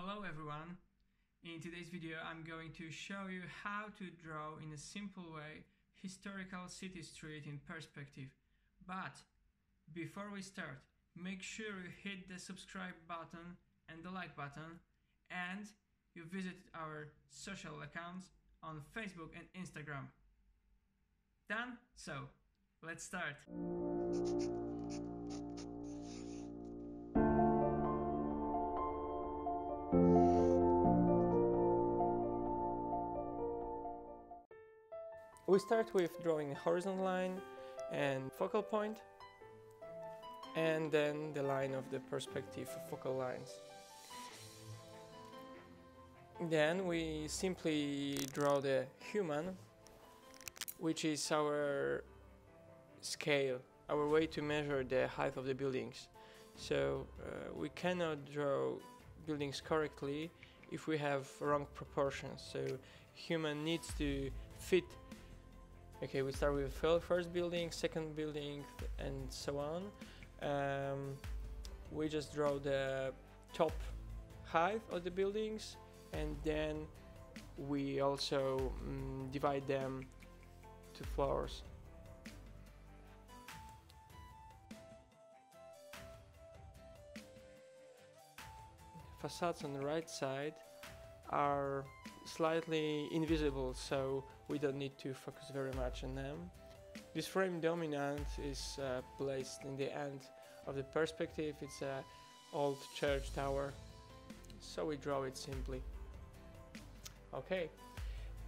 Hello everyone! In today's video I'm going to show you how to draw in a simple way historical city street in perspective. But before we start, make sure you hit the subscribe button and the like button, and you visit our social accounts on Facebook and Instagram. Done? So let's start! We start with drawing a horizontal line and focal point, and then the line of the perspective focal lines. Then we simply draw the human, which is our scale, our way to measure the height of the buildings. So we cannot draw buildings correctly if we have wrong proportions. So human needs to fit. Okay, we start with first building, second building, and so on. We just draw the top height of the buildings, and then we also divide them to floors. Facades on the right side are slightly invisible, so we don't need to focus very much on them. This frame dominant is placed in the end of the perspective. It's an old church tower, so we draw it simply. Okay,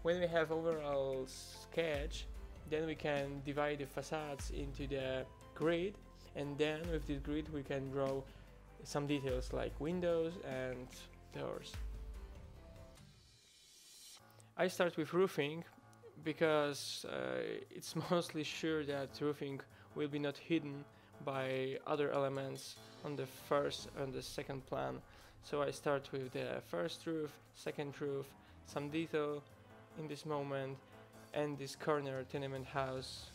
when we have overall sketch, then we can divide the facades into the grid, and then with this grid we can draw some details like windows and doors. I start with roofing because it's mostly sure that roofing will be not hidden by other elements on the first and the second plan. So I start with the first roof, second roof, some detail in this moment, and this corner tenement house.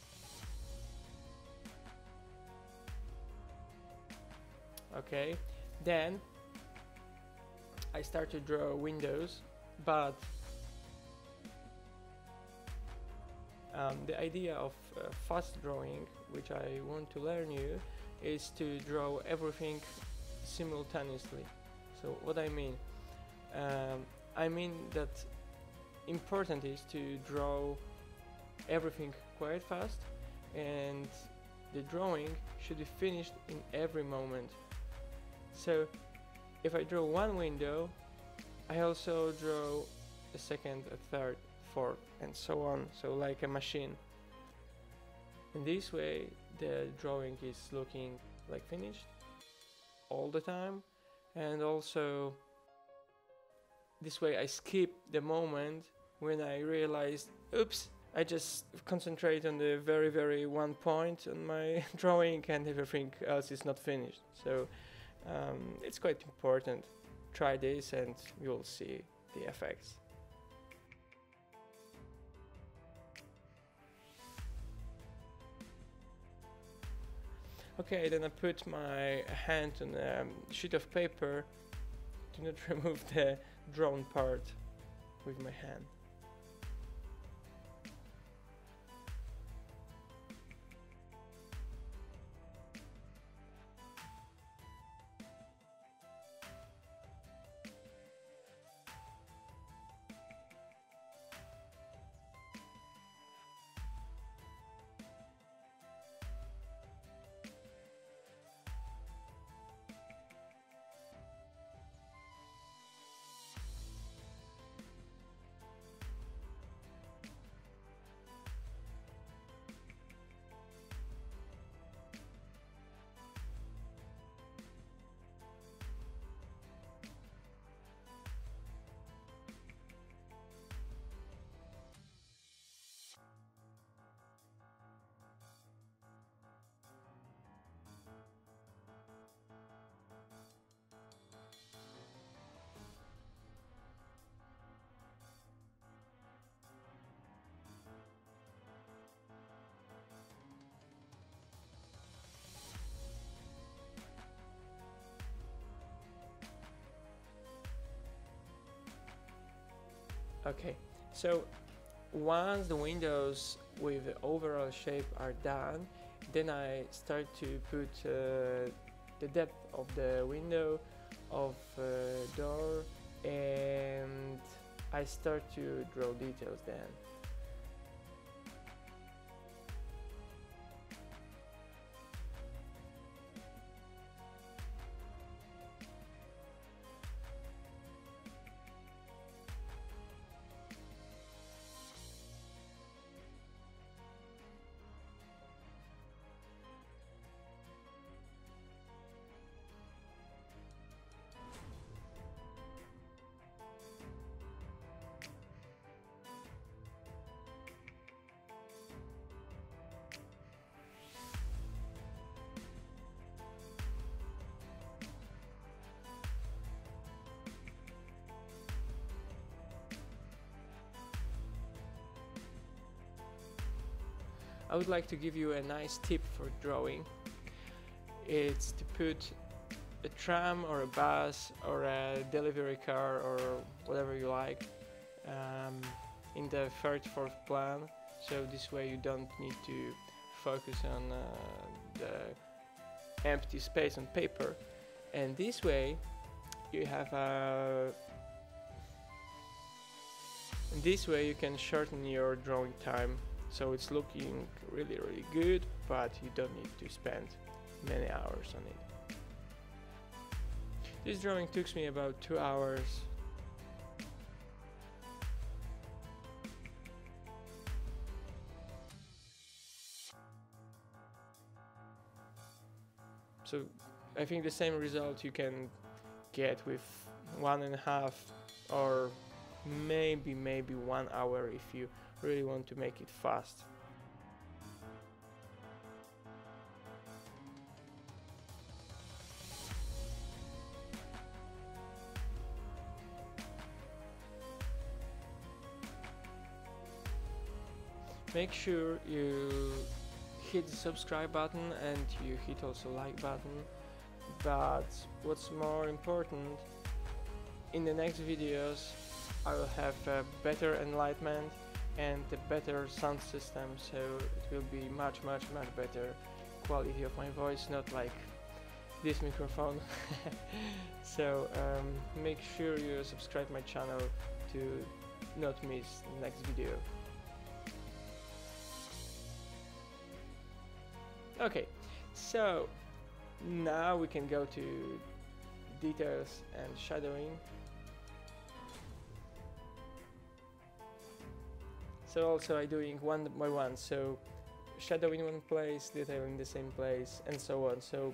Okay, then I start to draw windows, but the idea of fast drawing, which I want to learn you, is to draw everything simultaneously. So what I mean that important is to draw everything quite fast, and the drawing should be finished in every moment. So if I draw one window, I also draw a second, a third, fourth, and so on, so like a machine. In this way the drawing is looking like finished all the time, and also this way I skip the moment when I realized, oops, I just concentrate on the very one point on my drawing and everything else is not finished. So it's quite important. Try this and you'll see the effects. Okay, then I put my hand on a sheet of paper. Do not remove the drawn part with my hand. Okay, so once the windows with the overall shape are done, then I start to put the depth of the window, of door, and I start to draw details then. I would like to give you a nice tip for drawing. It's to put a tram or a bus or a delivery car or whatever you like in the third, fourth plan, so this way you don't need to focus on the empty space on paper, and this way you have this way you can shorten your drawing time, so it's looking really good, but you don't need to spend many hours on it. This drawing took me about 2 hours. So I think the same result you can get with 1.5 or maybe 1 hour if you really want to make it fast. Make sure you hit the subscribe button and you hit also like button, but what's more important, in the next videos I will have a better enlightenment and a better sound system, so it will be much better quality of my voice, not like this microphone. So make sure you subscribe my channel to not miss the next video. Okay, so now we can go to details and shadowing. So also I'm doing one by one, so shadow in one place, detail in the same place, and so on. So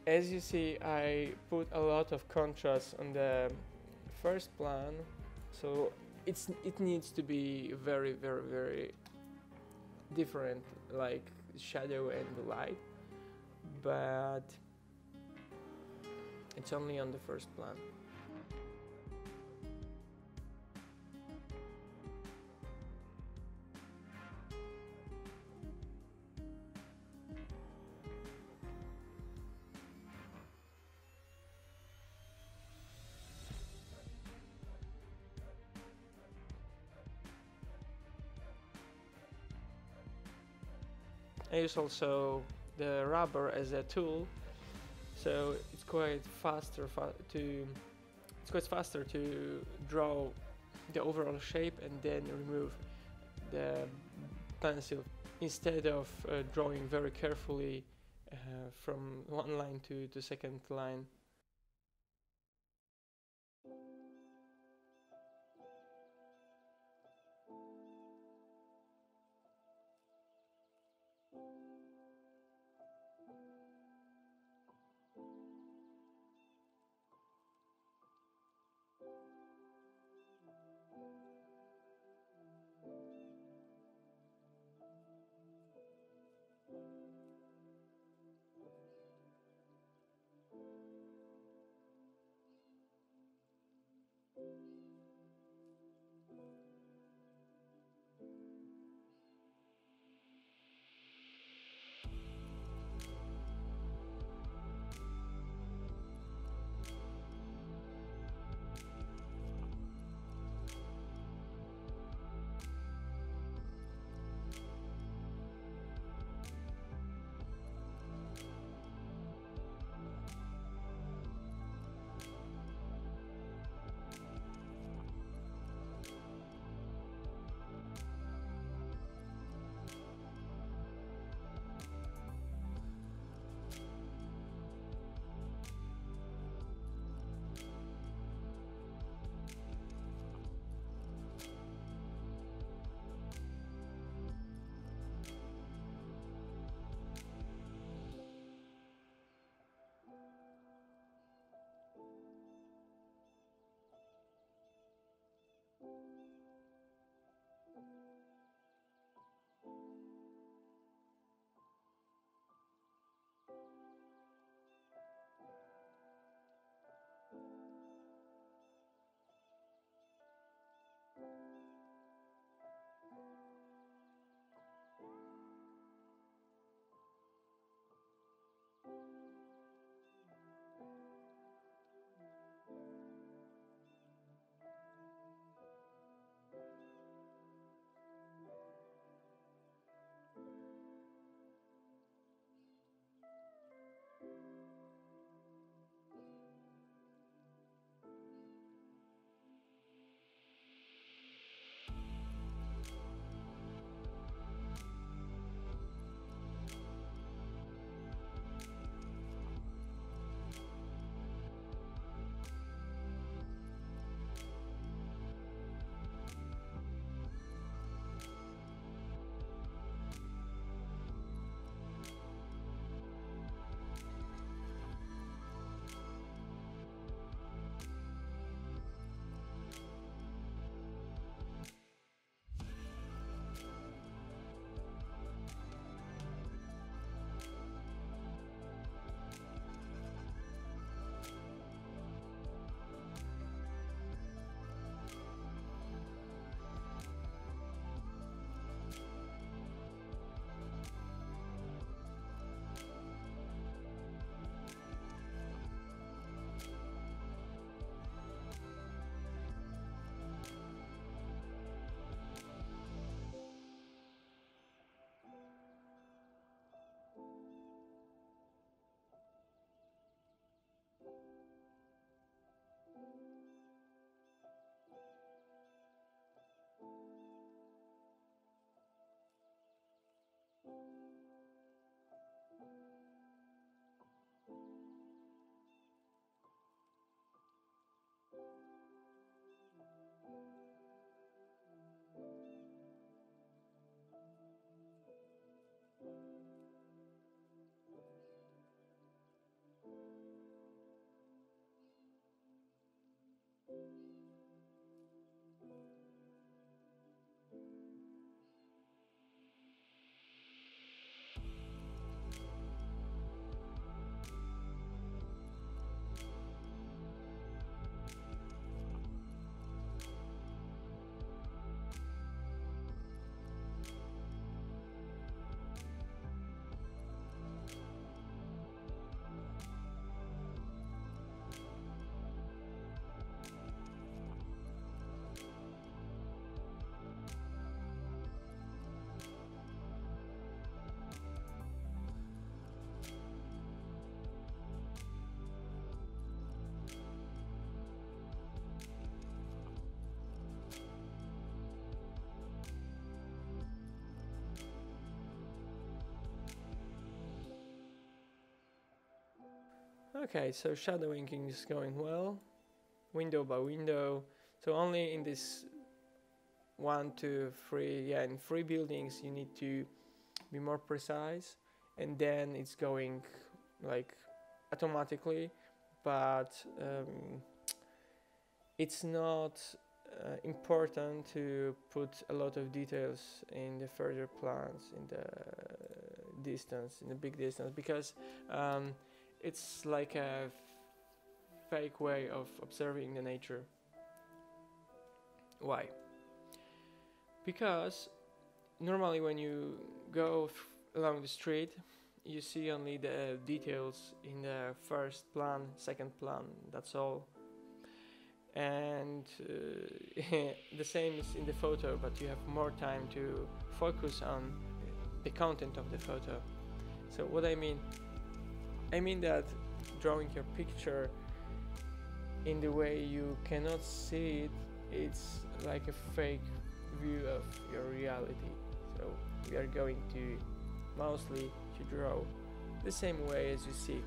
As you see, I put a lot of contrast on the first plan, so it needs to be very, very, very different, like shadow and the light, but it's only on the first plan. I use also the rubber as a tool, so it's quite faster to draw the overall shape and then remove the pencil instead of drawing very carefully from one line to the second line. Okay, so shadowing is going well, window by window. So only in this 1, 2, 3, in 3 buildings you need to be more precise, and then it's going like automatically, but it's not important to put a lot of details in the further plans, in the distance, in the big distance, because it's like a fake way of observing the nature. Why? Because normally when you go along the street, you see only the details in the first plan, second plan, that's all. And the same is in the photo, but you have more time to focus on the content of the photo. So what I mean that drawing your picture in the way you cannot see it, it's like a fake view of your reality. So we are going to mostly to draw the same way as you see.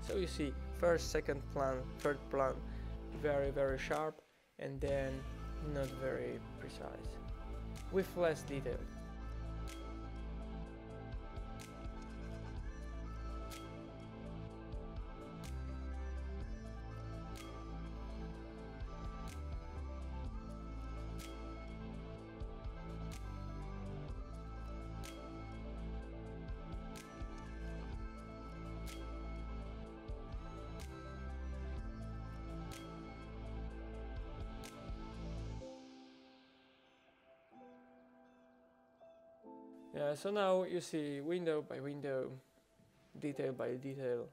So you see first, second plan, third plan, very sharp, and then not very precise, with less detail. Yeah, so now you see window by window, detail by detail.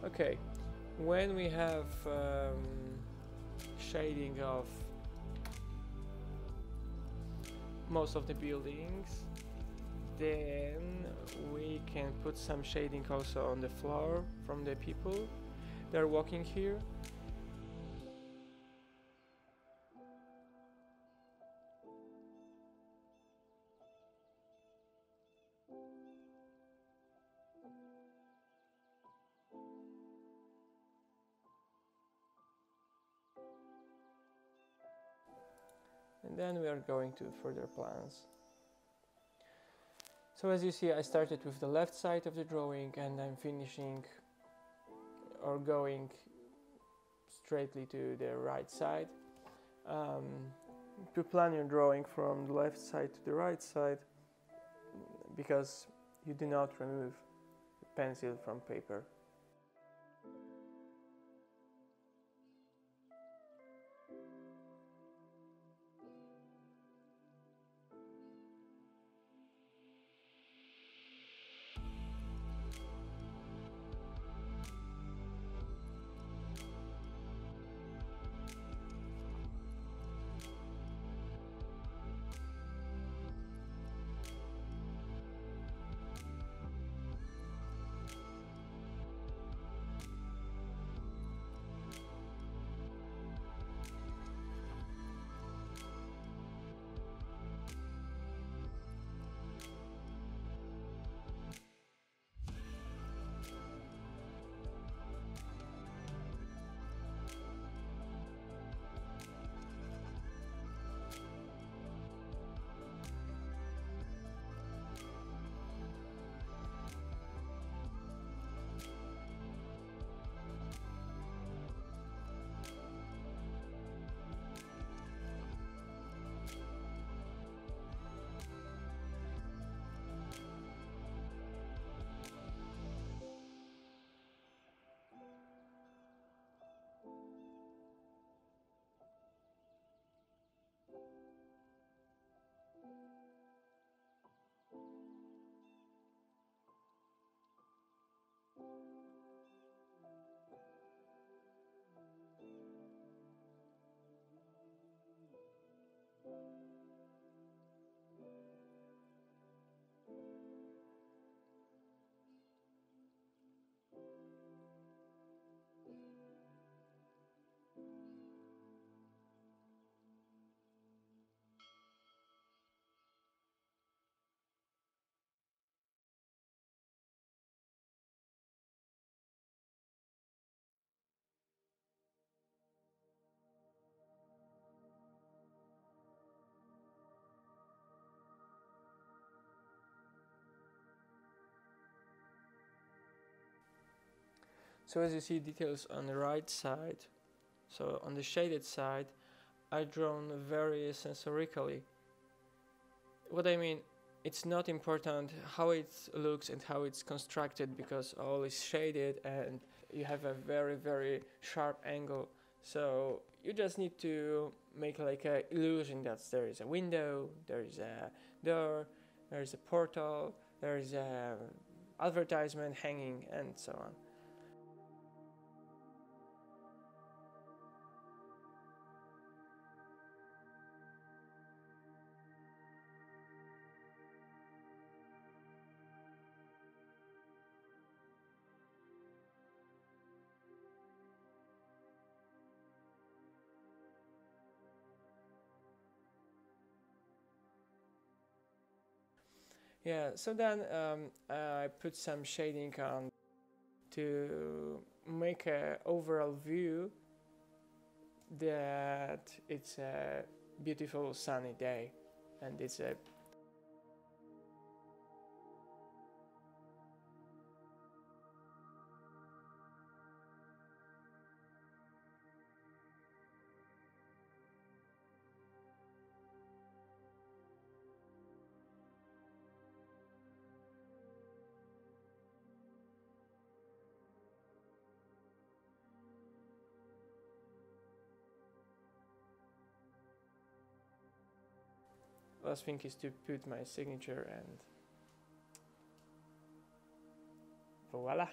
Okay, when we have shading of most of the buildings, then we can put some shading also on the floor from the people that are walking here. And then we are going to further plans. So as you see, I started with the left side of the drawing and I'm finishing or going straightly to the right side. To plan your drawing from the left side to the right side, because you do not remove the pencil from paper. So as you see details on the right side, so on the shaded side, I've drawn very sensorically. What I mean, it's not important how it looks and how it's constructed, because all is shaded and you have a very sharp angle. So you just need to make like a illusion that there is a window, there is a door, there is a portal, there is a advertisement hanging, and so on. Yeah, so then I put some shading on to make an overall view that it's a beautiful sunny day, and it's a last thing is to put my signature, and voila.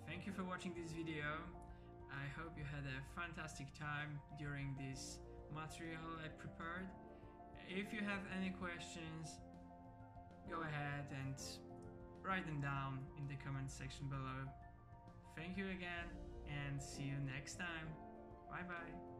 Thank you for watching this video. I hope you had a fantastic time during this material I prepared. If you have any questions, go ahead and write them down in the comment section below. Thank you again, and see you next time. Bye bye.